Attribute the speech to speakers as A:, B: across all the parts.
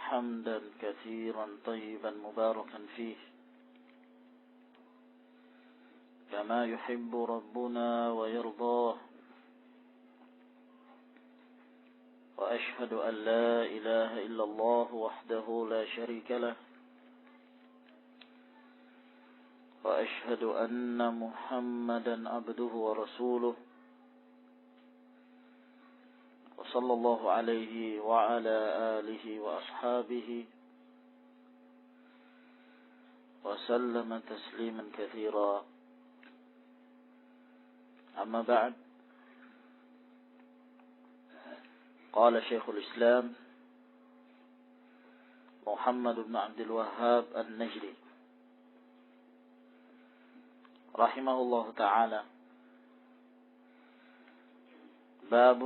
A: حمدا كثيرا طيبا مباركا فيه كما يحب ربنا ويرضاه وأشهد أن لا إله إلا الله وحده لا شريك له وأشهد أن محمدا عبده ورسوله وصلى الله عليه وعلى آله وأصحابه وسلم تسليما كثيرا أما بعد قال شيخ الإسلام محمد بن عبد الوهاب النجدي رحمه الله تعالى باب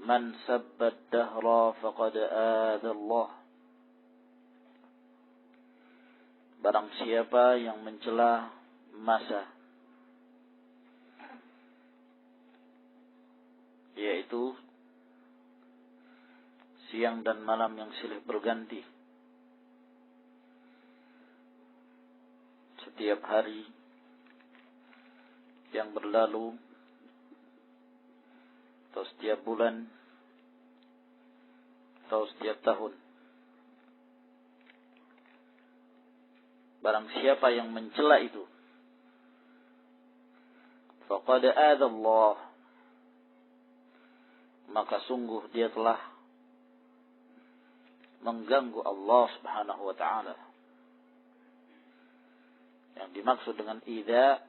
A: من سب الدهر فقد آذى Allah. Barang siapa yang mencela masa, yaitu siang dan malam yang silih berganti, setiap hari yang berlalu atau setiap bulan atau setiap tahun. Barang siapa yang mencela itu, faqad adza Allah, maka sungguh dia telah mengganggu Allah Subhanahu wa taala. Yang dimaksud dengan idza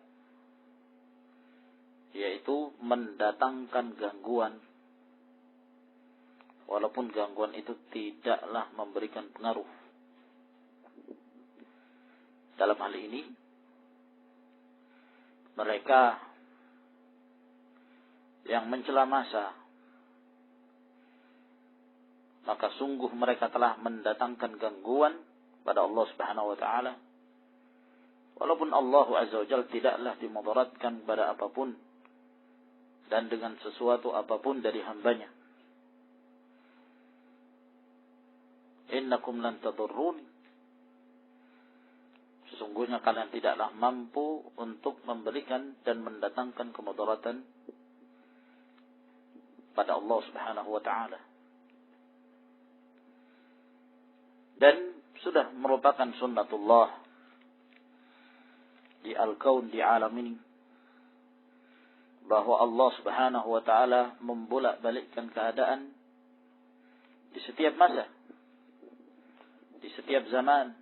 A: yaitu mendatangkan gangguan, walaupun gangguan itu tidaklah memberikan pengaruh. Dalam hal ini, mereka yang mencela masa, maka sungguh mereka telah mendatangkan gangguan pada Allah Subhanahu wa taala, walaupun Allah Azza wa Jalla tidaklah dimudaratkan pada apapun dan dengan sesuatu apapun dari hambanya. Innakum lan tadurruni, sesungguhnya kalian tidaklah mampu untuk memberikan dan mendatangkan kemudaratan pada Allah Subhanahu wa taala. Dan sudah merupakan sunnatullah di al-kaun, di alam ini, bahwa Allah Subhanahu wa taala membolak-balikkan keadaan di setiap masa, di setiap zaman.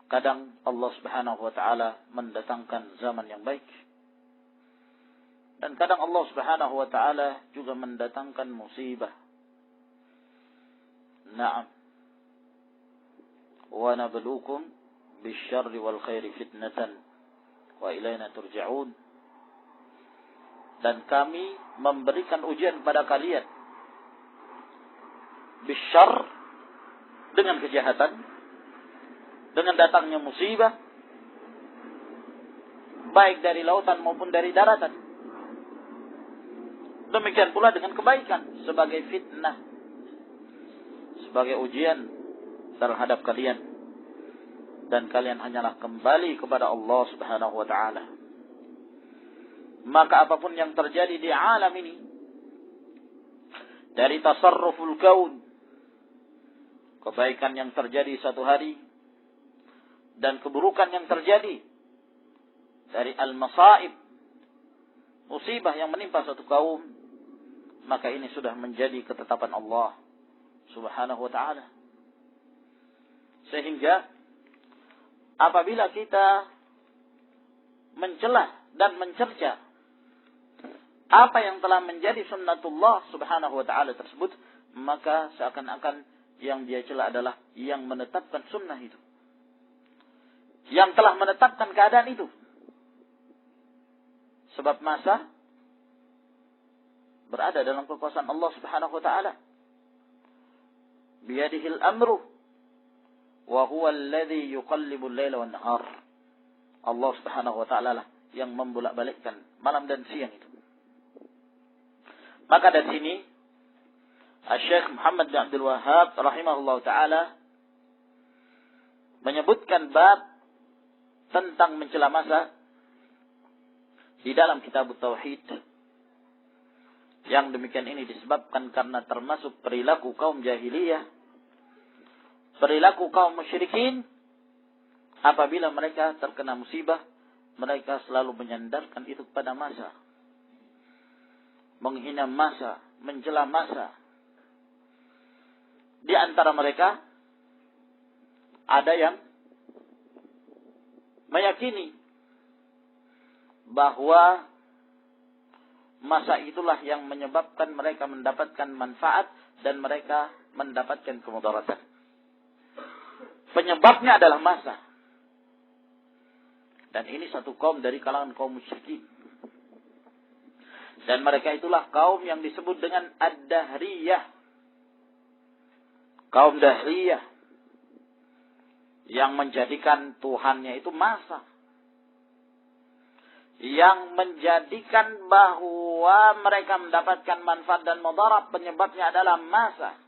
A: Kadang Allah Subhanahu wa taala mendatangkan zaman yang baik, dan kadang Allah Subhanahu wa taala juga mendatangkan musibah. Na'am. Wa nabluukum bisyarri wal khairi fitnatan wa ilaina turja'un. Dan kami memberikan ujian pada kalian bisyarr, dengan kejahatan, dengan datangnya musibah, baik dari lautan maupun dari daratan. Demikian pula dengan kebaikan, sebagai fitnah, sebagai ujian terhadap kalian. Dan kalian hanyalah kembali kepada Allah Subhanahu wa ta'ala. Maka apapun yang terjadi di alam ini, dari tasarruful kaun, kebaikan yang terjadi satu hari, dan keburukan yang terjadi dari al-masaib, musibah yang menimpa suatu kaum, maka ini sudah menjadi ketetapan Allah Subhanahu wa ta'ala. Sehingga apabila kita mencela dan mencerca apa yang telah menjadi sunnatullah Subhanahu wa ta'ala tersebut, maka seakan-akan yang dia cela adalah yang menetapkan sunnah itu, yang telah menetapkan keadaan itu. Sebab masa berada dalam kekuasaan Allah Subhanahu wa ta'ala. Biyadihil amru wa huwa alladhi yuqallibu al-laila wan nahar. Allah Subhanahu wa ta'ala lah yang membolak-balikkan malam dan siang itu. Maka dari sini Syekh Muhammad bin Abdul Wahhab rahimahullah ta'ala menyebutkan bab tentang mencela masa di dalam kitab Tauhid. Yang demikian ini disebabkan karena termasuk perilaku kaum jahiliyah, perilaku kaum musyrikin. Apabila mereka terkena musibah, mereka selalu menyandarkan itu kepada masa, menghina masa, mencela masa. Di antara mereka ada yang meyakini bahwa masa itulah yang menyebabkan mereka mendapatkan manfaat dan mereka mendapatkan kemudaratan. Penyebabnya adalah masa. Dan ini satu kaum dari kalangan kaum musyrikin. Dan mereka itulah kaum yang disebut dengan Ad-Dahriyah. Kaum Dahriyah yang menjadikan Tuhannya itu masa. Yang menjadikan bahwa mereka mendapatkan manfaat dan mudarat penyebabnya adalah masa.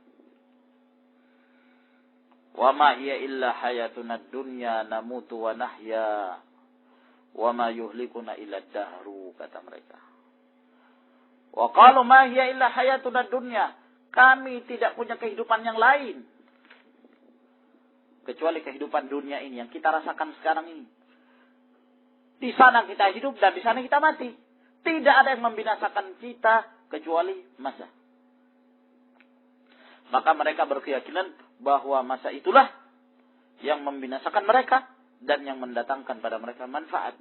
A: Wa ma hiya illa hayatuna dunya namutu wa nahya wa ma yuhlikuna illa dahru, kata mereka. Wa qalu ma hiya illa hayatuna dunya, kami tidak punya kehidupan yang lain kecuali kehidupan dunia ini yang kita rasakan sekarang ini. Di sana kita hidup dan di sana kita mati. Tidak ada yang membinasakan kita kecuali masa. Maka mereka berkeyakinan bahwa masa itulah yang membinasakan mereka dan yang mendatangkan pada mereka manfaat.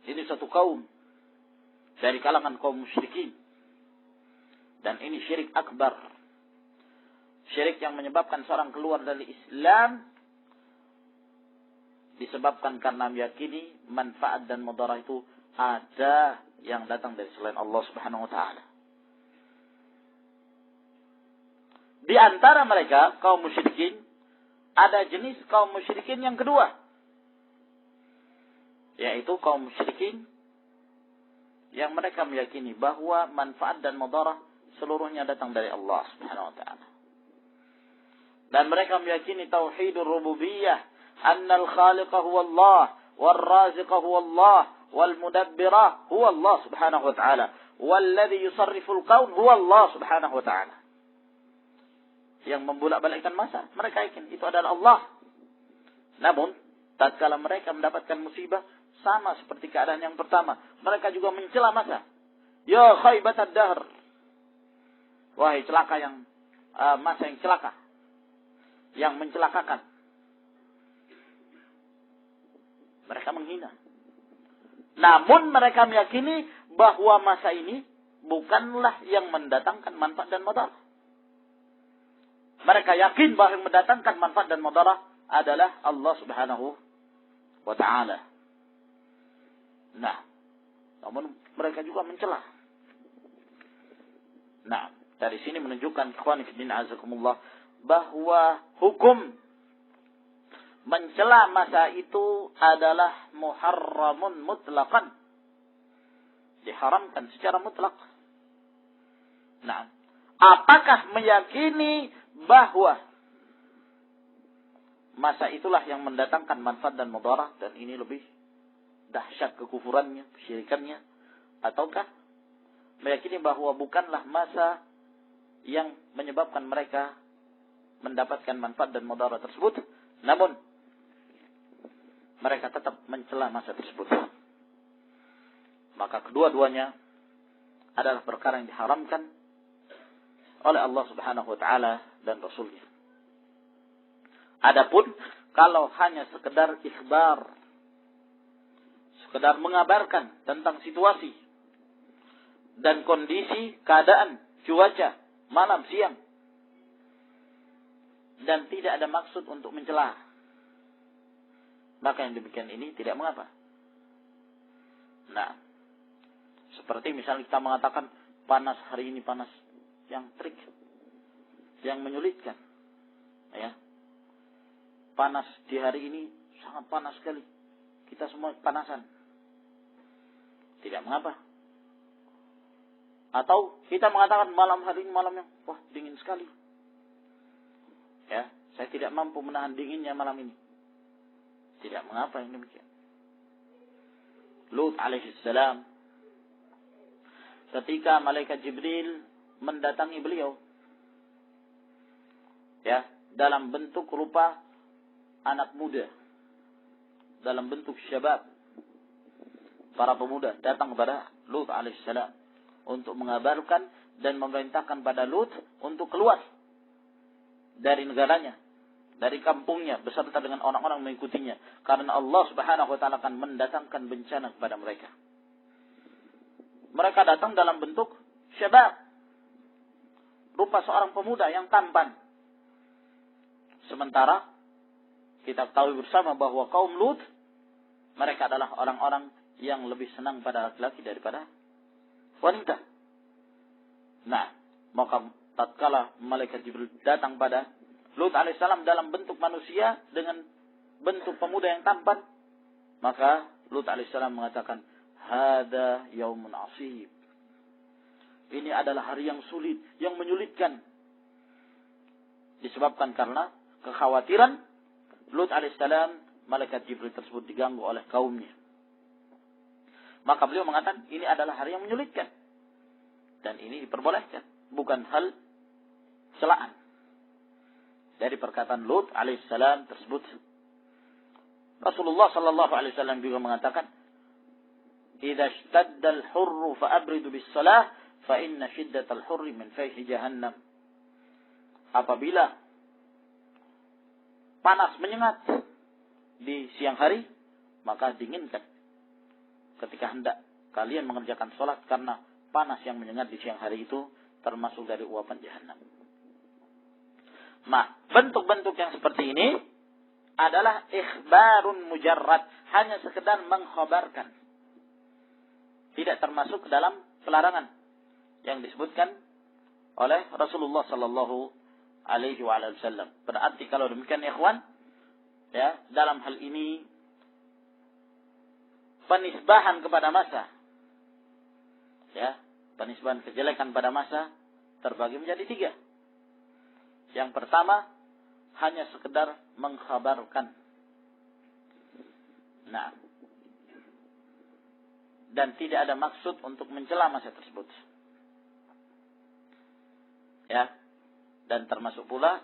A: Ini satu kaum dari kalangan kaum musyrikin. Dan ini syirik akbar. Syirik yang menyebabkan seorang keluar dari Islam disebabkan karena meyakini manfaat dan mudarat itu ada yang datang dari selain Allah Subhanahu wa taala. Di antara mereka kaum musyrikin ada jenis kaum musyrikin yang kedua, yaitu kaum musyrikin yang mereka meyakini bahwa manfaat dan mudarat seluruhnya datang dari Allah Subhanahu wa taala. Dan mereka meyakini tauhidur rububiyah, annal khaliqa huwa Allah, wal raziqa huwa Allah, wal mudabbira huwa Allah Subhanahu wa taala, walladhi yusarriful kaun huwa Allah Subhanahu wa taala. Yang membolak-balikkan masa, mereka yakin itu adalah Allah. Namun, tatkala mereka mendapatkan musibah, sama seperti keadaan yang pertama, mereka juga mencela masa. Ya khaybatad dahr, wahai celaka yang masa yang celaka, yang mencelakakan. Mereka menghina. Namun mereka meyakini bahwa masa ini bukanlah yang mendatangkan manfaat dan mudarat. Mereka yakin bahwa yang mendatangkan manfaat dan mudarat adalah Allah Subhanahu wa taala. Nah, namun mereka juga mencela. Nah, dari sini menunjukkan ikhwan fillah azakumullah bahwa hukum mencela masa itu adalah muharramun mutlaqan. Diharamkan secara mutlak. Nah, apakah meyakini bahwa masa itulah yang mendatangkan manfaat dan mudarat dan ini lebih dahsyat kekufurannya, kesyirikannya, ataukah meyakini bahwa bukanlah masa yang menyebabkan mereka mendapatkan manfaat dan mudarat tersebut, namun mereka tetap mencela masa tersebut. Maka kedua-duanya adalah perkara yang diharamkan oleh Allah Subhanahu wa taala dan Rasulnya. Adapun kalau hanya sekedar ikhbar, sekedar mengabarkan tentang situasi dan kondisi keadaan cuaca malam siang dan tidak ada maksud untuk mencela, maka yang demikian ini tidak mengapa. Nah, seperti misalnya kita mengatakan panas hari ini, panas yang terik, yang menyulitkan, ya. Panas di hari ini sangat panas sekali. Kita semua panasan. Tidak mengapa. Atau kita mengatakan malam hari ini malam yang dingin sekali. Ya, saya tidak mampu menahan dinginnya malam ini. Tidak mengapa yang demikian. Lut alaihissalam, ketika malaikat Jibril mendatangi beliau, ya, dalam bentuk rupa anak muda, dalam bentuk syabab, para pemuda datang kepada Lut alaihissalam untuk mengabarkan dan memerintahkan pada Lut untuk keluar dari negaranya, dari kampungnya beserta dengan orang-orang mengikutinya, karena Allah Subhanahu wa taala akan mendatangkan bencana kepada mereka. Mereka datang dalam bentuk syabab, rupa seorang pemuda yang tampan. Sementara kita tahu bersama bahwa kaum Lut, mereka adalah orang-orang yang lebih senang pada laki-laki daripada wanita. Nah, maka tatkala malaikat Jibril datang pada Lut alaihissalam dalam bentuk manusia dengan bentuk pemuda yang tampan, maka Lut alaihissalam mengatakan, "Hada yaumun asib." Ini adalah hari yang sulit, yang menyulitkan. Disebabkan karena kekhawatiran Lut alaihissalam, malaikat Jibril tersebut diganggu oleh kaumnya. Maka beliau mengatakan, ini adalah hari yang menyulitkan. Dan ini diperbolehkan, bukan hal celaan dari perkataan Lut alaihissalam tersebut. Rasulullah sallallahu alaihi wasallam juga mengatakan, "Idza ishtadda al-hurru fa'abridu bis-shalah, fa inna shiddatal hurri min fayhi jahannam." Apabila panas menyengat di siang hari, maka dinginkan ketika hendak kalian mengerjakan salat, karena panas yang menyengat di siang hari itu termasuk dari uapan jahannam. Nah, bentuk-bentuk yang seperti ini adalah ikhbarun mujarrad, hanya sekedar mengkhabarkan. Tidak termasuk ke dalam pelarangan yang disebutkan oleh Rasulullah sallallahu alaihi wasallam. Berarti kalau demikian ikhwan, ya, dalam hal ini penisbahan kepada masa, ya, penisbahan kejelekan pada masa terbagi menjadi 3. Yang pertama, hanya sekedar mengkhabarkan. Nah, dan tidak ada maksud untuk mencela masa tersebut. Ya, dan termasuk pula,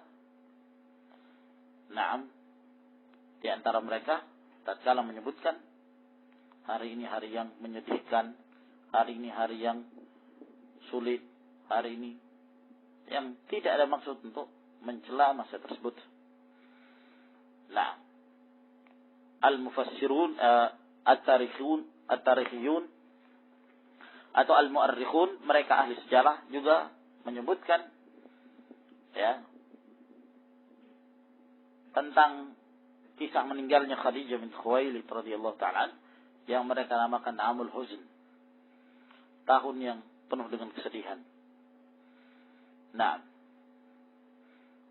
A: di antara mereka tatkala menyebutkan hari ini hari yang menyedihkan, hari ini hari yang sulit, hari ini yang tidak ada maksud untuk mencela masa tersebut. Nah, al-mufassirun, at-tarikhiyun atau al-mu'arrikhun, mereka ahli sejarah juga menyebutkan, ya, tentang kisah meninggalnya Khadijah bint Khuwailid radhiyallahu ta'ala, yang mereka namakan Amul Huzn, tahun yang penuh dengan kesedihan. Nah,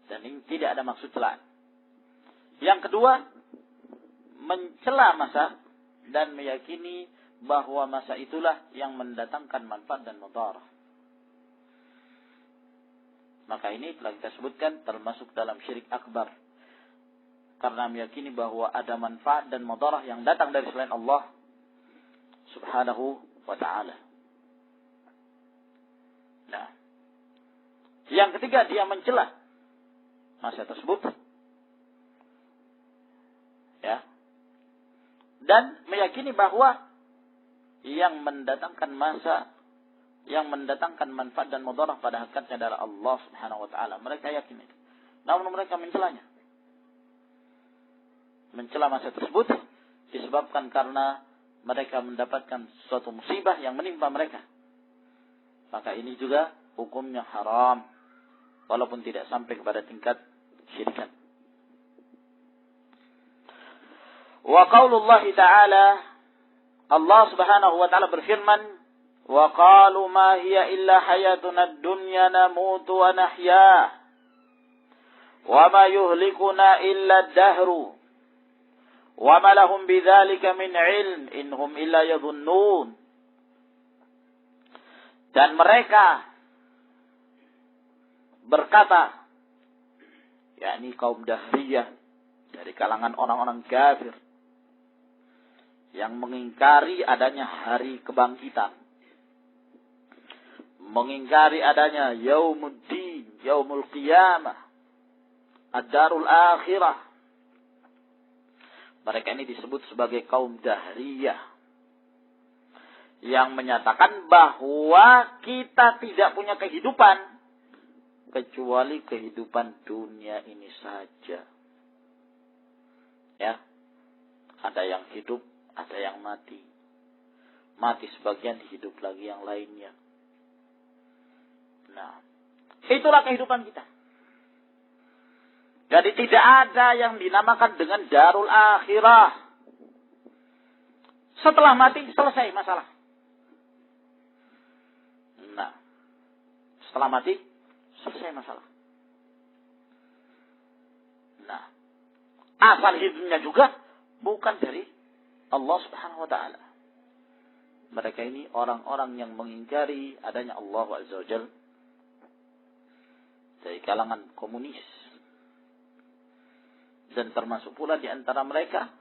A: dan ini tidak ada maksud celaan. Yang kedua, mencela masa dan meyakini bahwa masa itulah yang mendatangkan manfaat dan mudarat. Maka ini telah kita sebutkan termasuk dalam syirik akbar, karena meyakini bahwa ada manfaat dan mudarat yang datang dari selain Allah subhanahu wa ta'ala. Nah, yang ketiga, dia mencela masa tersebut, ya, dan meyakini bahwa yang mendatangkan masa, yang mendatangkan manfaat dan mudarat pada hakikatnya adalah Allah subhanahu wa ta'ala. Mereka yakin itu, namun mereka mencelanya. Mencela masa tersebut disebabkan karena mereka mendapatkan suatu musibah yang menimpa mereka. Maka ini juga hukumnya haram, walaupun tidak sampai kepada tingkat syirikan. Wa qaulullah ta'ala, Allah subhanahu wa ta'ala berfirman, wa qalu ma hiya illa hayatuna ad-dunya namutu wa nahya wa ma yuhlikuna illa ad-dahru wa ma lahum bidzalika min ilm in hum illa yadhunnun. Dan mereka berkata, yakni kaum Dahriyah dari kalangan orang-orang kafir yang mengingkari adanya hari kebangkitan, mengingkari adanya yaumuddin, yaumul qiyamah, ad-darul akhirah. Mereka ini disebut sebagai kaum Dahriyah yang menyatakan bahwa kita tidak punya kehidupan kecuali kehidupan dunia ini saja. Ya. Ada yang hidup, ada yang mati. Mati sebagian, hidup lagi yang lainnya. Nah, itulah kehidupan kita. Jadi tidak ada yang dinamakan dengan darul akhirah. Setelah mati, selesai masalah. Nah, setelah mati, selesai masalah. Nah, asal hidupnya juga bukan dari Allah Subhanahu wa taala. Mereka ini orang-orang yang mengingkari adanya Allah Azza wa Jalla dari kalangan komunis. Dan termasuk pula di antara mereka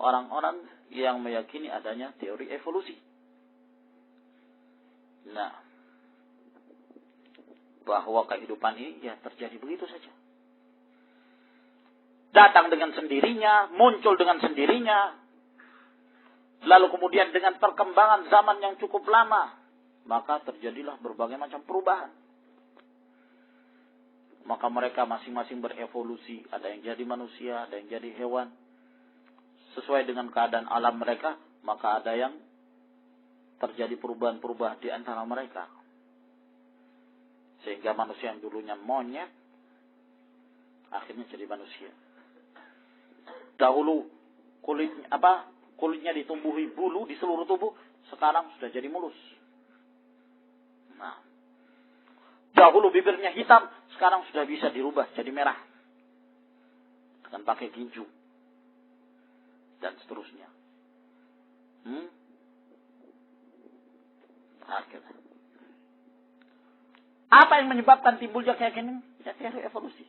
A: orang-orang yang meyakini adanya teori evolusi. Nah, bahwa kehidupan ini ya terjadi begitu saja. Datang dengan sendirinya, muncul dengan sendirinya. Lalu kemudian dengan perkembangan zaman yang cukup lama, maka terjadilah berbagai macam perubahan. Maka mereka masing-masing berevolusi. Ada yang jadi manusia, ada yang jadi hewan. Sesuai dengan keadaan alam mereka, maka ada yang terjadi perubahan-perubahan di antara mereka. Sehingga manusia yang dulunya monyet, akhirnya jadi manusia. Dahulu kulitnya ditumbuhi bulu di seluruh tubuh, sekarang sudah jadi mulus. Nah, dahulu bibirnya hitam, sekarang sudah bisa dirubah jadi merah dengan pakai ginju dan seterusnya. Akhirnya, apa yang menyebabkan timbulnya keyakinan? Ya, teori evolusi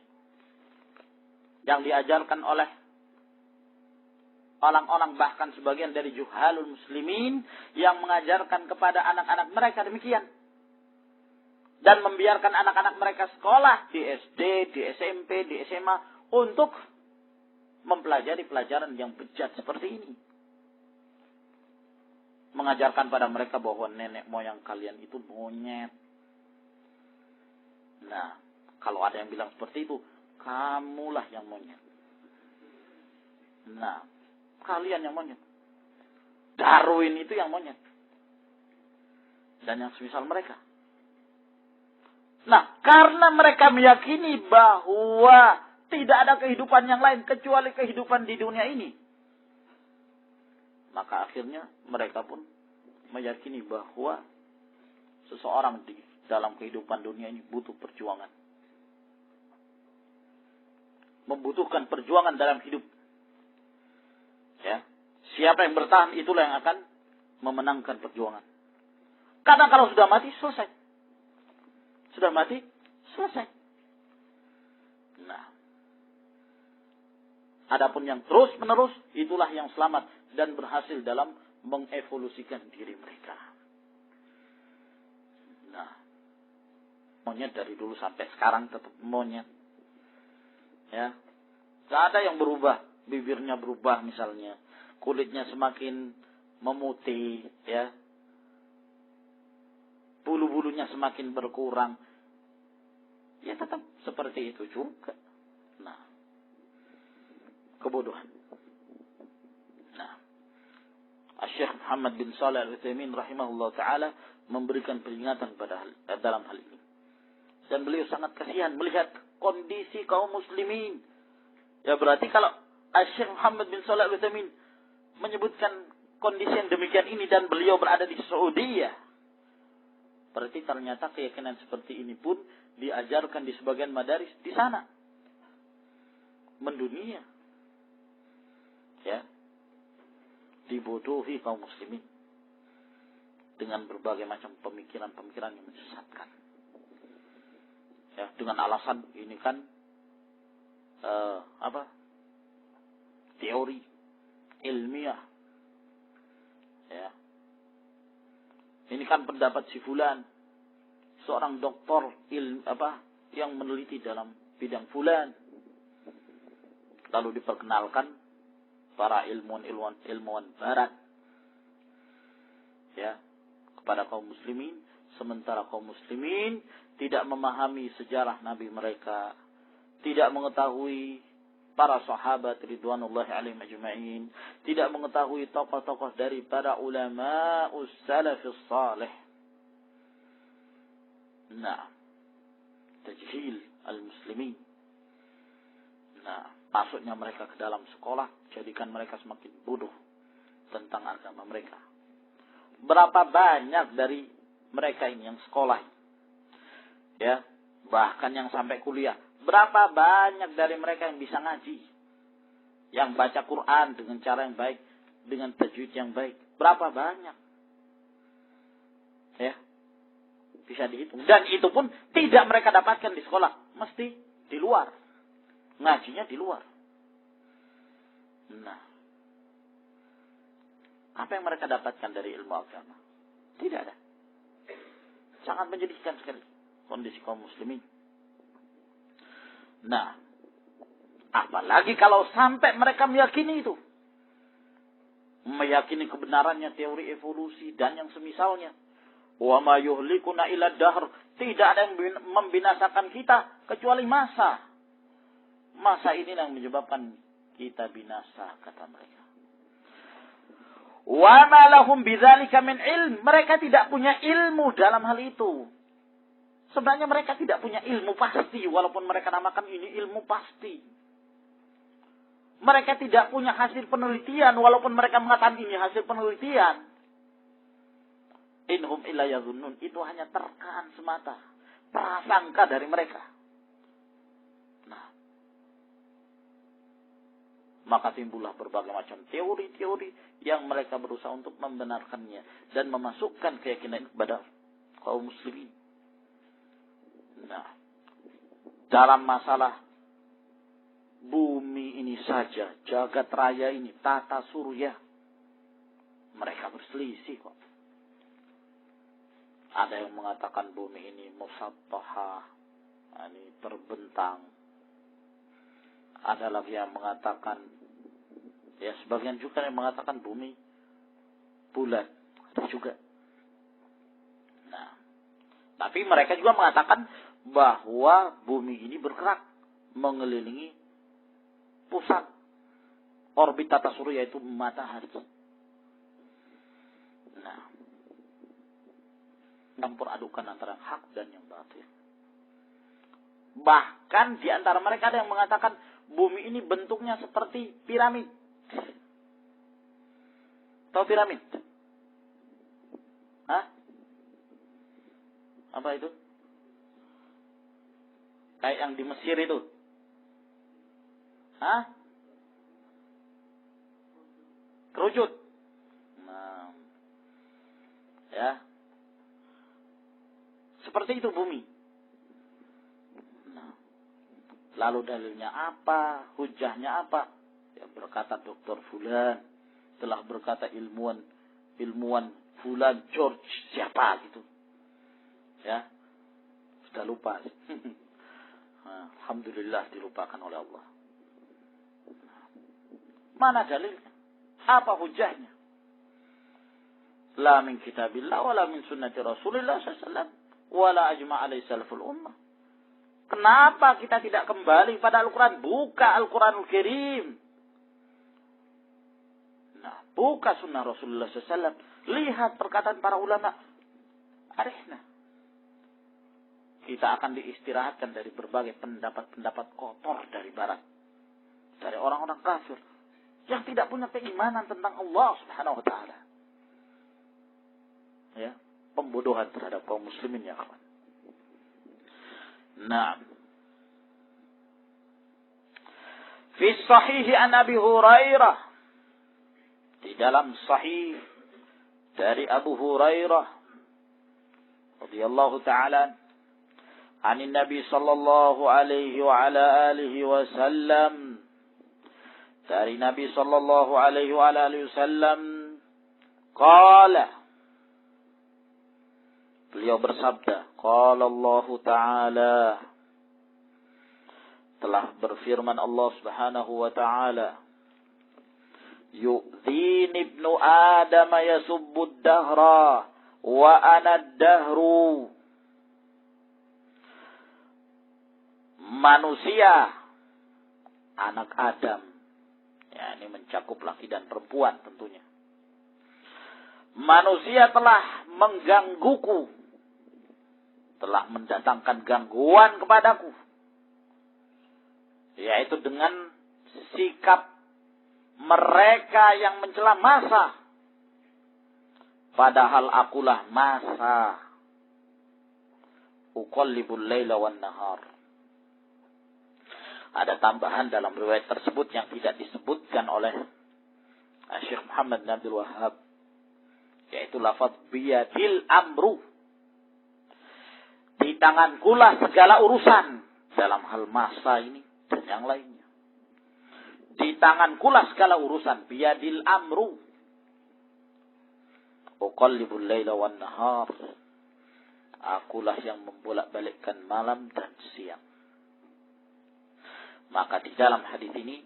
A: yang diajarkan oleh orang-orang, bahkan sebagian dari juhalul muslimin yang mengajarkan kepada anak-anak mereka demikian. Dan membiarkan anak-anak mereka sekolah di SD, di SMP, di SMA untuk mempelajari pelajaran yang bejat seperti ini. Mengajarkan pada mereka bahwa nenek moyang kalian itu monyet. Nah, kalau ada yang bilang seperti itu, kamulah yang monyet. Nah, kalian yang monyet. Darwin itu yang monyet. Dan yang semisal mereka. Nah, karena mereka meyakini bahwa tidak ada kehidupan yang lain kecuali kehidupan di dunia ini, maka akhirnya mereka pun meyakini bahwa seseorang di dalam kehidupan dunia ini butuh perjuangan. Membutuhkan perjuangan dalam hidup. Ya, siapa yang bertahan itulah yang akan memenangkan perjuangan. Karena kalau sudah mati, selesai. Sudah mati, selesai. Nah, adapun yang terus-menerus, itulah yang selamat dan berhasil dalam mengevolusikan diri mereka. Nah, monyet dari dulu sampai sekarang tetap monyet. Ya, gak ada yang berubah. Bibirnya berubah misalnya, kulitnya semakin memutih, ya, bulu-bulunya semakin berkurang, ya tetap seperti itu juga. Nah, kebodohan. Nah, Syekh Muhammad bin Shalih Al-Utsaimin rahimahullah taala memberikan peringatan dalam hal ini. Dan beliau sangat kasihan melihat kondisi kaum muslimin. Ya, berarti kalau Syekh Muhammad bin Shalih Al-Utsaimin menyebutkan kondisi yang demikian ini dan beliau berada di Saudi, ya, berarti ternyata keyakinan seperti ini pun diajarkan di sebagian madaris di sana. Mendunia. Ya. Dibodohi kaum muslimin. dengan berbagai macam pemikiran-pemikiran yang menyesatkan. Ya, dengan alasan ini kan teori ilmiah. Ya. Ini kan pendapat si fulan, seorang doktor yang meneliti dalam bidang fulan. Lalu diperkenalkan para ilmuwan barat, ya, kepada kaum muslimin, sementara kaum muslimin tidak memahami sejarah nabi mereka, tidak mengetahui para sahabat ridwanullahi alaihim ajma'in, tidak mengetahui tokoh-tokoh dari para ulama salafus salih. Nah, tajhil al-muslimin. Nah, masuknya mereka ke dalam sekolah jadikan mereka semakin bodoh tentang agama mereka. Berapa banyak dari mereka ini yang sekolah, ya, bahkan yang sampai kuliah. Berapa banyak dari mereka yang bisa ngaji, yang baca Quran dengan cara yang baik, dengan tajwid yang baik. Berapa banyak, ya, bisa dihitung. Dan itu pun tidak mereka dapatkan di sekolah, mesti di luar, ngajinya di luar. Nah, apa yang mereka dapatkan dari ilmu agama? Tidak ada. Sangat menyedihkan sekali kondisi kaum muslimin. Nah, apalagi kalau sampai mereka meyakini itu. Meyakini kebenarannya teori evolusi dan yang semisalnya. Wa ma yuhlikuna illa dahr. Tidak ada yang membinasakan kita kecuali masa. Masa ini yang menyebabkan kita binasa, kata mereka. Wa ma lahum bidzalika min ilm. Mereka tidak punya ilmu dalam hal itu. Sebenarnya mereka tidak punya ilmu pasti, walaupun mereka namakan ini ilmu pasti. Mereka tidak punya hasil penelitian, walaupun mereka mengatakan ini hasil penelitian. Inhum illa yadhunnun. Itu hanya terkaan semata, prasangka dari mereka. Nah, maka timbullah berbagai macam teori-teori yang mereka berusaha untuk membenarkannya dan memasukkan keyakinan kepada kaum muslimin. Nah, dalam masalah bumi ini saja, jagat raya ini, tata surya, mereka berselisih kok. Ada yang mengatakan bumi ini musattahah, ini terbentang. Ada lagi yang mengatakan, ya sebagian juga yang mengatakan bumi bulat, ada juga. Nah, tapi mereka juga mengatakan bahwa bumi ini bergerak mengelilingi pusat orbit tata surya, yaitu matahari. Nah, campur adukan antara yang hak dan yang batil. Bahkan di antara mereka ada yang mengatakan bumi ini bentuknya seperti piramid. Tahu piramid? Hah? Apa itu? Kayak yang di Mesir itu. Hah? Kerucut. Nah. Ya. Seperti itu bumi. Nah. Lalu dalilnya apa? Hujahnya apa? Ya, berkata Dr. Fulan. Telah berkata ilmuwan Fulan George siapa gitu. Ya. Sudah lupa. Alhamdulillah dilupakan oleh Allah. Mana dalilnya? Apa hujahnya? La min kitabillah wala min sunnati Rasulillah sallallahu wala ajma' alaihi salaful ummah. Kenapa kita tidak kembali pada Al-Quran? Buka Al-Quranul Karim. Nah, buka sunnah Rasulullah sallallahu. Lihat perkataan para ulama. Arifna. Kita akan diistirahatkan dari berbagai pendapat-pendapat kotor dari barat. Dari orang-orang kafir. Yang tidak punya keimanan tentang Allah subhanahu wa ta'ala. Ya. Pembodohan terhadap kaum muslimin ya kawan. Nah. Fi sahihi an Abi Hurairah. Di dalam sahih dari Abu Hurairah radhiyallahu ta'ala anin Nabi sallallahu alaihi wa ala alihi wasallam, dari Nabi sallallahu alaihi wa ala alihi wasallam, qala, beliau bersabda, qala Allah ta'ala, telah berfirman Allah Subhanahu wa ta'ala, yu'dhini ibnu Adam yasubbud dahra wa ana ad-dahru. Manusia, anak Adam, ya ini mencakup laki dan perempuan tentunya. Manusia telah menggangguku, telah mendatangkan gangguan kepadaku, yaitu dengan sikap mereka yang mencela masa, padahal akulah masa. Uqallibul laila wan nahar. Ada tambahan dalam riwayat tersebut yang tidak disebutkan oleh Syekh Muhammad bin Abdul Wahhab, yaitu lafaz biyadil amru. Di tangankulah segala urusan dalam hal masa ini dan yang lainnya. Di tangankulah segala urusan, biyadil amru. Uqallibul laila wan nahar. Akulah yang membolak-balikkan malam dan siang. Maka di dalam hadis ini,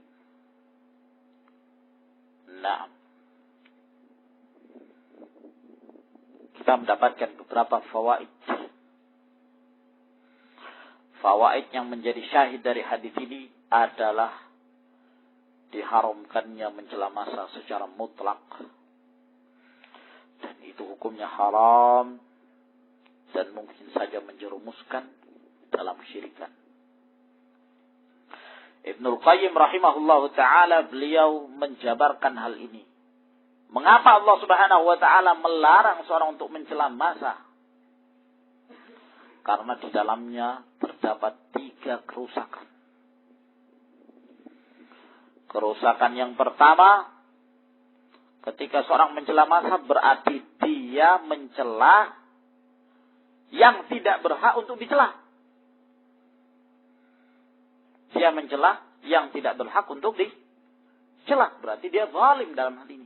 A: kita mendapatkan beberapa fawaid. Fawaid yang menjadi syahid dari hadis ini adalah diharamkannya mencela masa secara mutlak. Dan itu hukumnya haram dan mungkin saja menjerumuskan dalam syirikan. Ibnul Qayyim rahimahullahu ta'ala, beliau menjabarkan hal ini. Mengapa Allah Subhanahu wa ta'ala melarang seorang untuk mencela masa? Karena di dalamnya terdapat 3 kerusakan. Kerusakan yang pertama, ketika seorang mencela masa berarti dia mencela yang tidak berhak untuk dicela. Dia mencela yang tidak berhak untuk dicela. Berarti dia zalim dalam hal ini.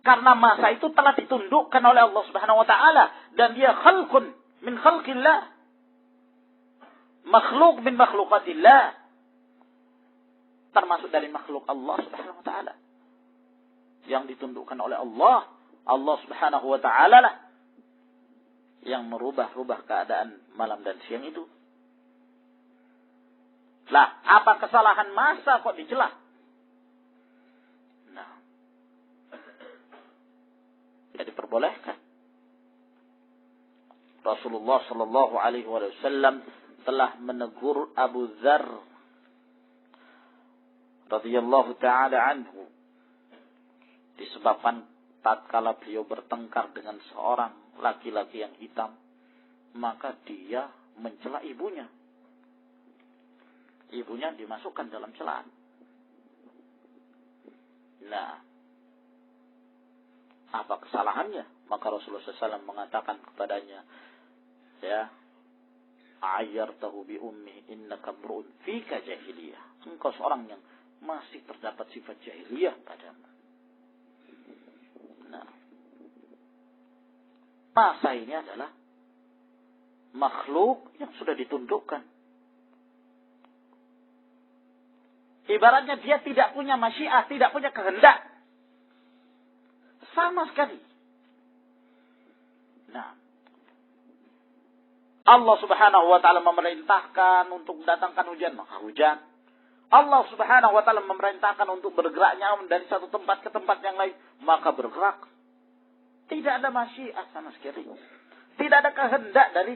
A: Karena masa itu telah ditundukkan oleh Allah Subhanahu wa ta'ala. Dan dia khalqun min khalqillah. Makhluk min makhlukatillah. Termasuk dari makhluk Allah Subhanahu wa ta'ala. Yang ditundukkan oleh Allah. Allah Subhanahu wa ta'ala lah yang merubah-rubah keadaan malam dan siang itu. Lah, apa kesalahan masa kok dicela? Nah, ya diperbolehkan. Rasulullah sallallahu alaihi wasallam telah menegur Abu Dzar radhiyallahu taala anhu disebabkan tatkala beliau bertengkar dengan seorang laki-laki yang hitam, maka dia mencela ibunya. Ibunya dimasukkan dalam celaan. Nah, apa kesalahannya? Maka Rasulullah SAW mengatakan kepadanya, ya, ayyartahu bi ummi innaka mru'un fika jahiliyah. Engkau seorang yang masih terdapat sifat jahiliyah padamu. Nah, masa ini adalah makhluk yang sudah ditundukkan. Ibaratnya dia tidak punya masyiah, tidak punya kehendak. Sama sekali. Nah, Allah Subhanahu wa ta'ala memerintahkan untuk mendatangkan hujan, maka hujan. Allah Subhanahu wa ta'ala memerintahkan untuk bergeraknya dari satu tempat ke tempat yang lain, maka bergerak. Tidak ada masyiah sama sekali. Tidak ada kehendak dari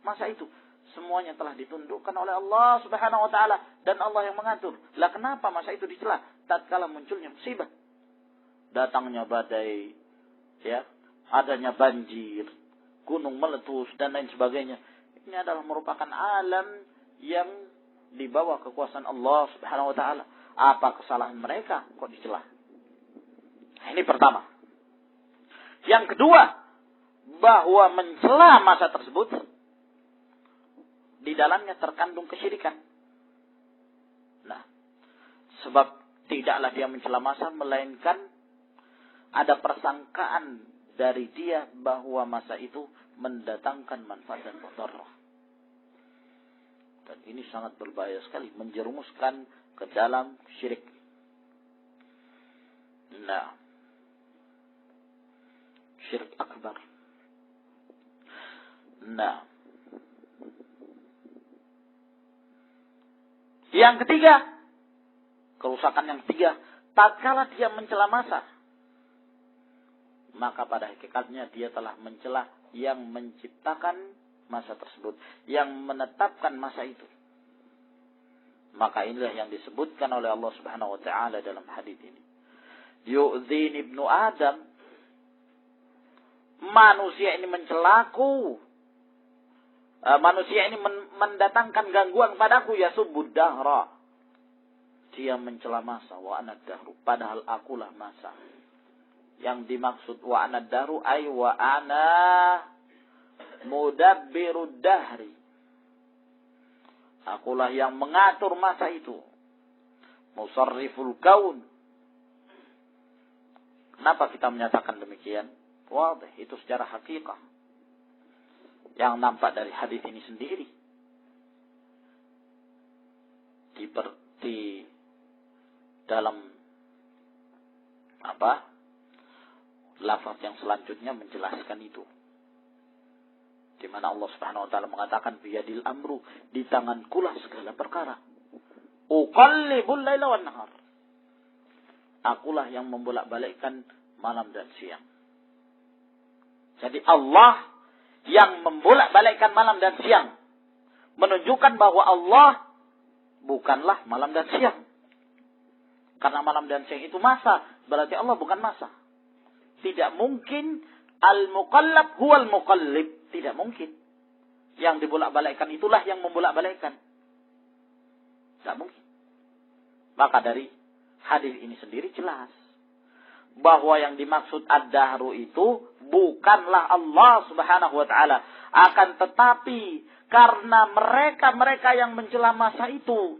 A: masa itu. Semuanya telah ditundukkan oleh Allah Subhanahu wa ta'ala. Dan Allah yang mengatur. Lah kenapa masa itu dicela? Tatkala munculnya musibah. Datangnya badai. Ya, adanya banjir. Gunung meletus dan lain sebagainya. Ini adalah merupakan alam yang di bawah kekuasaan Allah Subhanahu wa ta'ala. Apa kesalahan mereka kok dicela? Nah, ini pertama. Yang kedua, bahwa mencela masa tersebut di dalamnya terkandung kesyirikan. Nah, sebab tidaklah dia mencela masa, melainkan ada persangkaan dari dia bahwa masa itu mendatangkan manfaat dan mudarat. Dan ini sangat berbahaya sekali, menjerumuskan ke dalam syirik. Nah, syirik akbar. Nah, yang ketiga, kerusakan yang ketiga, tatkala dia mencela masa, maka pada hakikatnya dia telah mencela yang menciptakan masa tersebut, yang menetapkan masa itu. Maka inilah yang disebutkan oleh Allah Subhanahu wa taala dalam hadis ini. Yu'dzini ibnu Adam, manusia ini mencelaku. Manusia ini mendatangkan gangguan padaku, ya subbud dahra. Dia mencela masa, wa ana dahru, padahal akulah masa. Yang dimaksud wa ana dahru ay wa ana mudabbirud dahri. Akulah yang mengatur masa itu. Musarriful kaun. Kenapa kita menyatakan demikian? Wadih, itu secara hakikah. Yang nampak dari hadis ini sendiri. Di dalam lafaz yang selanjutnya menjelaskan itu. Di mana Allah Subhanahu wa taala mengatakan biyadil amru, di tangankulah segala perkara. Uqallibul laila wan nahar. Akulah yang membolak-balikkan malam dan siang. Jadi Allah yang membolak-balikkan malam dan siang menunjukkan bahwa Allah bukanlah malam dan siang. Karena malam dan siang itu masa, berarti Allah bukan masa. Tidak mungkin al-muqallab huwal muqallib. Tidak mungkin. Yang dibolak-balikkan itulah yang membolak-balikkan. Tidak mungkin. Maka dari hadis ini sendiri jelas bahwa yang dimaksud ad-dahru itu bukanlah Allah Subhanahu wa taala, akan tetapi karena mereka yang mencela masa itu,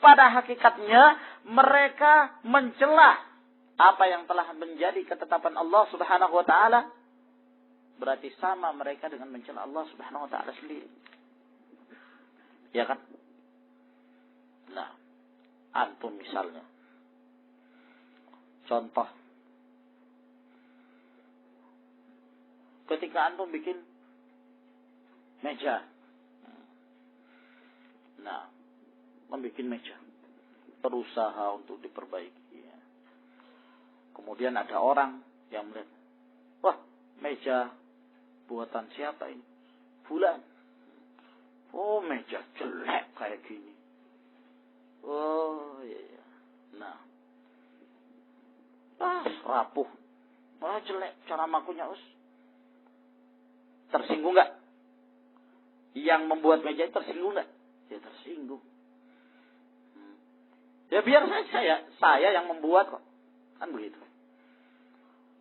A: pada hakikatnya mereka mencela apa yang telah menjadi ketetapan Allah Subhanahu wa taala. Berarti sama mereka dengan mencela Allah Subhanahu wa taala sendiri. Ya kan? Nah, antum misalnya, contoh, ketika antum bikin meja, nah, membikin meja, berusaha untuk diperbaiki. Ya. Kemudian ada orang yang melihat, wah, meja buatan siapa ini? Fulan. Oh, meja jelek kayak gini. Oh, iya. Nah, rapuh. Wah, jelek cara makunya, us. Tersinggung nggak? Yang membuat meja itu tersinggung nggak? Ya tersinggung. Ya biar saya yang membuat kok. Kan begitu.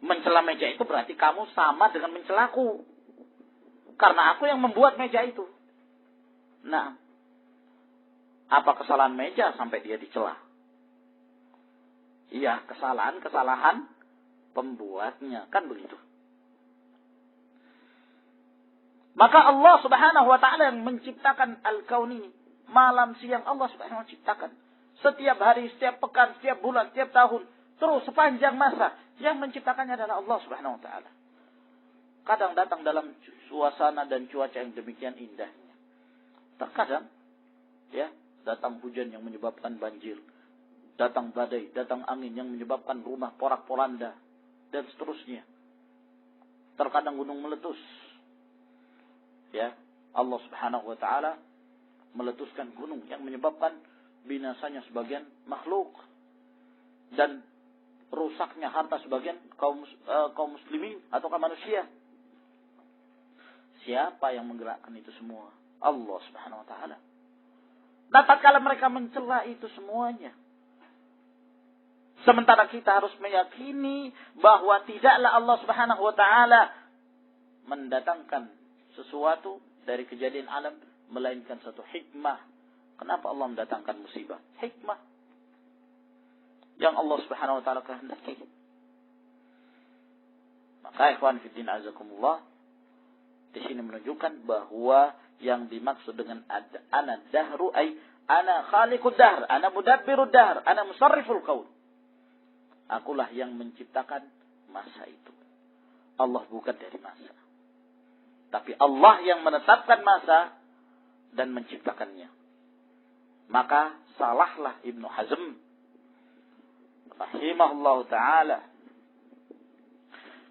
A: Mencela meja itu berarti kamu sama dengan mencelaku. Karena aku yang membuat meja itu. Nah, apa kesalahan meja sampai dia dicela? Iya, kesalahan pembuatnya. Kan begitu. Maka Allah Subhanahu wa taala yang menciptakan al-kaun ini. Malam siang Allah Subhanahu wa taala menciptakan. Setiap hari, setiap pekan, setiap bulan, setiap tahun. Terus sepanjang masa. Yang menciptakannya adalah Allah Subhanahu wa taala. Kadang datang dalam suasana dan cuaca yang demikian indahnya. Terkadang ya, datang hujan yang menyebabkan banjir. Datang badai, datang angin yang menyebabkan rumah porak-poranda dan seterusnya. Terkadang gunung meletus. Ya, Allah Subhanahu wa taala meletuskan gunung yang menyebabkan binasanya sebagian makhluk dan rusaknya harta sebagian kaum muslimin atau kaum manusia. Siapa yang menggerakkan itu semua? Allah Subhanahu wa taala. Nah, tatkala mereka mencela itu semuanya, Sementara kita harus meyakini bahwa tidaklah Allah Subhanahu wa taala mendatangkan sesuatu dari kejadian alam melainkan satu hikmah. Kenapa Allah mendatangkan musibah? Hikmah yang Allah Subhanahu wa taala kehendaki. Maka ikhwan fillah azakumullah, di sini menunjukkan bahwa yang dimaksud dengan ana dahru ay ana khaliqud dahr, ana mudabbirud dahr, ana musarriful qaul. Akulah yang menciptakan masa itu. Allah bukan dari masa. Tapi Allah yang menetapkan masa dan menciptakannya. Maka salahlah Ibnu Hazm rahimahullah ta'ala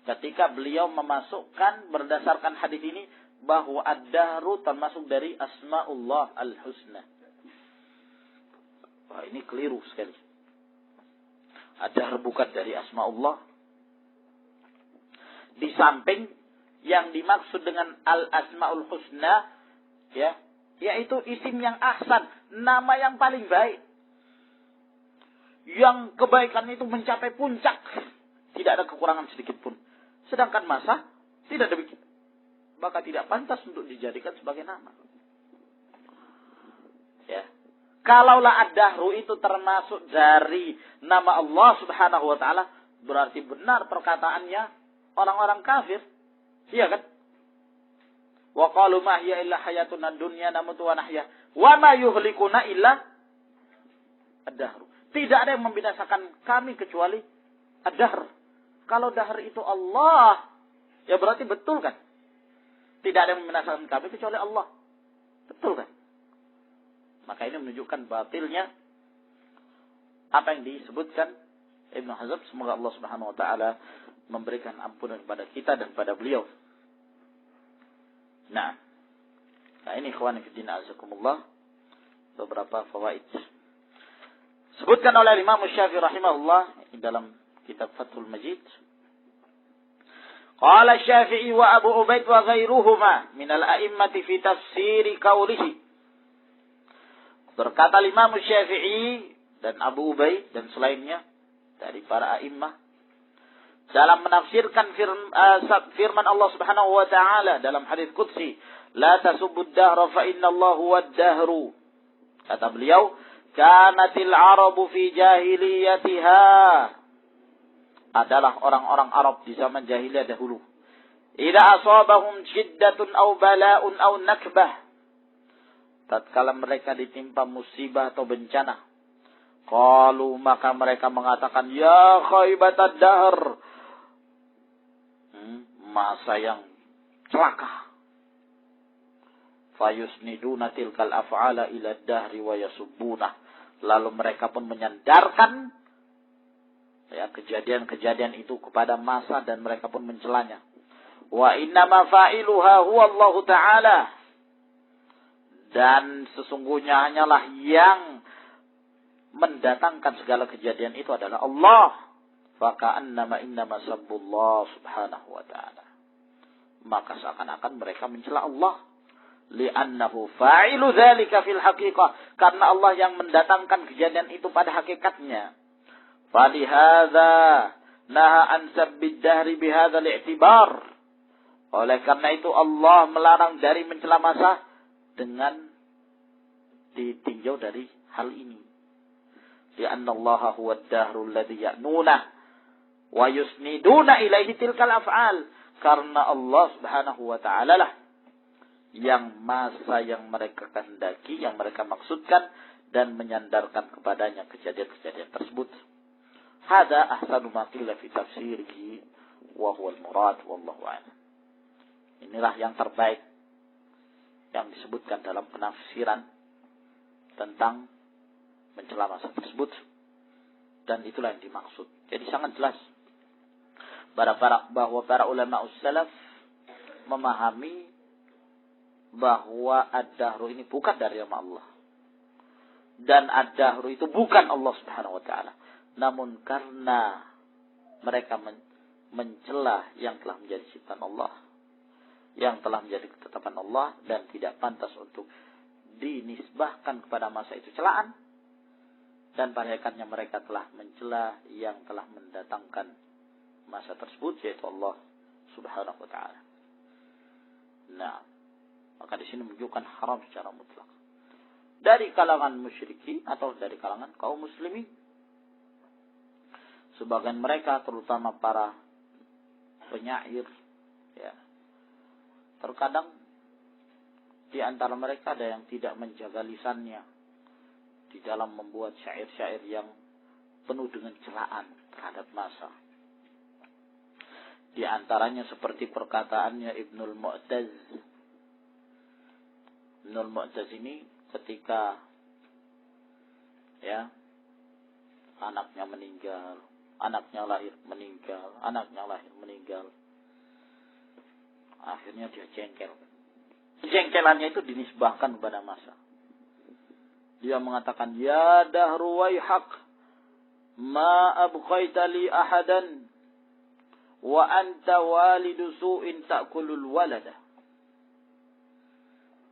A: ketika beliau memasukkan berdasarkan hadis ini bahwa ad-dahru termasuk dari asma'ullah al-husna. Wah, ini keliru sekali. Ad-dahr bukan dari asma'ullah. Di samping yang dimaksud dengan al-asma'ul husna, ya, yaitu isim yang ahsan, nama yang paling baik. Yang kebaikan itu mencapai puncak. Tidak ada kekurangan sedikit pun. Sedangkan masa tidak demikian. Maka tidak pantas untuk dijadikan sebagai nama. Ya. Kalaulah ad-dahru itu termasuk dari nama Allah Subhanahu wa taala, berarti benar perkataannya orang-orang kafir. Iya kan? Wa qalu ma hiya illa hayatuna dunya namutu wa nahya wa ma yuhlikuna illa ad-dahru. Tidak ada yang membinasakan kami kecuali ad-dahr. Kalau dahr itu Allah, ya berarti betul kan? Tidak ada yang membinasakan kami kecuali Allah. Betul kan? Maka ini menunjukkan batilnya apa yang disebutkan Ibnu Hazm. Semoga Allah Subhanahu wa taala memberikan ampunan kepada kita dan kepada beliau. Nah ini ikhwan fillah azakumullah beberapa fawaid sebutkan oleh Imam Syafi'i rahimahullah dalam kitab Fathul Majid. Qala Syafi'i wa Abu Ubaid wa ghairuhuma min al-a'immati fi tafsir qawlihi. Berkata Imam Syafi'i dan Abu Ubaid dan selainnya dari para a'immah dalam menafsirkan firman Allah Subhanahu wa taala dalam hadis qudsi, la tasubbud dahra fa innallaha huwad dahru. Kata beliau, kanatil arabu fi jahiliyatiha, adalah orang-orang Arab di zaman jahiliyah dahulu. Idza asabahum shiddatun aw bala'un aw nakbah, tatkala mereka ditimpa musibah atau bencana, qalu, maka mereka mengatakan, ya khaibatad dahr, masa yang celaka. Fayusniduna tilkal af'ala ila dahri wa yasubbuna, lalu mereka pun menyandarkan ya kejadian-kejadian itu kepada masa dan mereka pun mencelanya. Wa innama fa'iluha huwa Allah Ta'ala, dan sesungguhnya hanyalah yang mendatangkan segala kejadian itu adalah Allah. Faka'annama innama sabbullah subhanahu wa ta'ala, maka seakan-akan mereka mencela Allah. Li'annahu fa'ilu dzalika fil haqiqah, karena Allah yang mendatangkan kejadian itu pada hakikatnya. Falihadza naha an sabbid dahri bihadzal i'tibar, oleh karena itu Allah melarang dari mencela masa dengan ditinjau dari hal ini. Li'anna Allah huwa ad-dahru alladhi ya'nuna wa yusniduna ilaihi tilkal af'al, karena Allah Subhanahu wa ta'ala lah yang masa yang mereka kehendaki, yang mereka maksudkan dan menyandarkan kepadanya kejadian-kejadian tersebut. Hada ahsanu ma qila fi tafsirihi wa huwa al-murad wallahu a'lam. Inilah yang terbaik yang disebutkan dalam penafsiran tentang mencela masa tersebut, dan itulah yang dimaksud. Jadi sangat jelas bahwa para ulama salaf memahami bahwa ad-dahru ini bukan dari nama Allah, dan ad-dahru itu bukan Allah Subhanahu wa taala, namun karena mereka mencela yang telah menjadi ciptaan Allah, yang telah menjadi ketetapan Allah, dan tidak pantas untuk dinisbahkan kepada masa itu celaan, Dan pada hakikatnya mereka telah mencela yang telah mendatangkan masa tersebut, yaitu Allah Subhanahu wa ta'ala. Nah, maka di sini menunjukkan haram secara mutlak. Dari kalangan musyrikin atau dari kalangan kaum muslimin. Sebagian mereka, terutama para penyair, ya, terkadang di antara mereka ada yang tidak menjaga lisannya di dalam membuat syair-syair yang penuh dengan celaan terhadap masa. Di antaranya seperti perkataannya Ibnul Mu'taz. Ibnul Mu'taz ini ketika ya anaknya meninggal, anaknya lahir meninggal, anaknya lahir meninggal, akhirnya dia jengkel. Jengkelannya itu dinisbahkan kepada masa. Dia mengatakan, ya dahru waihaq, ma abqaita li ahadan, wa anta walidu su'in ta'kulul walada.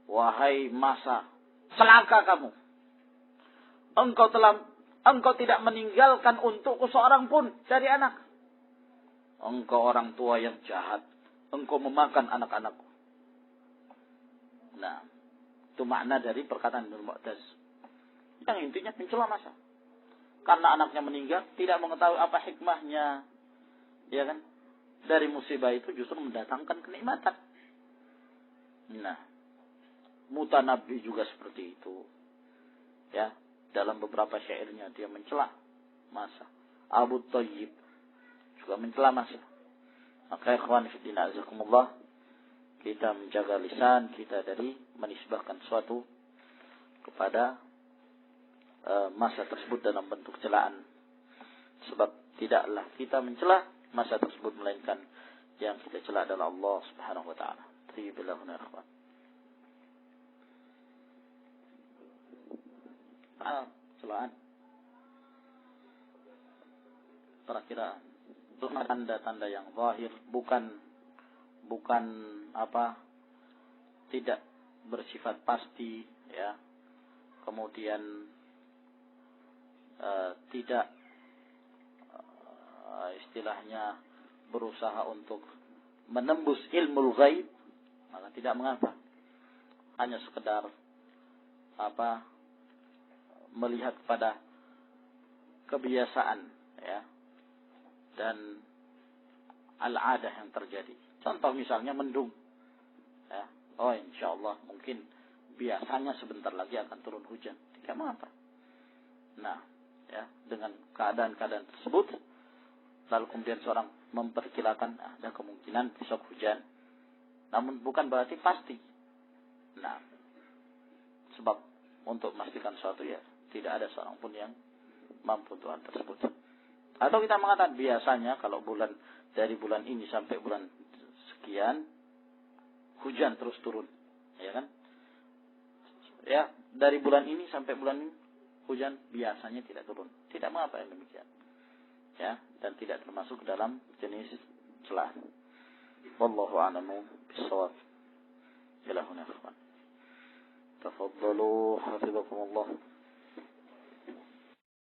A: Wahai masa, celaka kamu. Engkau tidak meninggalkan untukku seorang pun dari anak. Engkau orang tua yang jahat. Engkau memakan anak-anakku. Nah, itu makna dari perkataan Ibnu Mu'taz. Yang intinya mencela masa. Karena anaknya meninggal, tidak mengetahui apa hikmahnya. Ya kan? Dari musibah itu justru mendatangkan kenikmatan. Nah, Mutanabbi juga seperti itu. Ya, dalam beberapa syairnya dia mencela masa. Abu Thayyib juga mencela masa. Maka ikhwan fillah azakumullah, kita menjaga lisan kita dari menisbahkan sesuatu kepada masa tersebut dalam bentuk celaan. Sebab tidaklah kita mencela masa tersebut, melainkan yang kita cela adalah Allah Subhanahu wa ta'ala. Tayyibillahuna ikhwan. Celaan perkiraan, tanda-tanda yang zahir, bukan tidak bersifat pasti, ya. Kemudian tidak istilahnya berusaha untuk menembus ilmu ghaib, maka tidak mengapa. Hanya sekedar melihat pada kebiasaan, ya, dan al-adah yang terjadi. Contoh misalnya mendung, ya. Oh, insyaallah mungkin biasanya sebentar lagi akan turun hujan. Tidak mengapa. Nah, ya, dengan keadaan-keadaan tersebut, lalu kemudian seorang memperkirakan ada kemungkinan besok hujan, namun bukan berarti pasti. Nah, sebab untuk memastikan sesuatu, ya, tidak ada seorang pun yang mampu untuk hal tersebut. Atau kita mengatakan biasanya kalau dari bulan ini sampai bulan sekian hujan terus turun, ya kan? Ya, dari bulan ini sampai bulan ini hujan biasanya tidak turun. Tidak mengapa yang demikian. Ya, dan tidak termasuk dalam jenis celah. Wallahu a'lamu bis-shawab. Ila huna ikhwan. Tafaddalu hafizakumullah.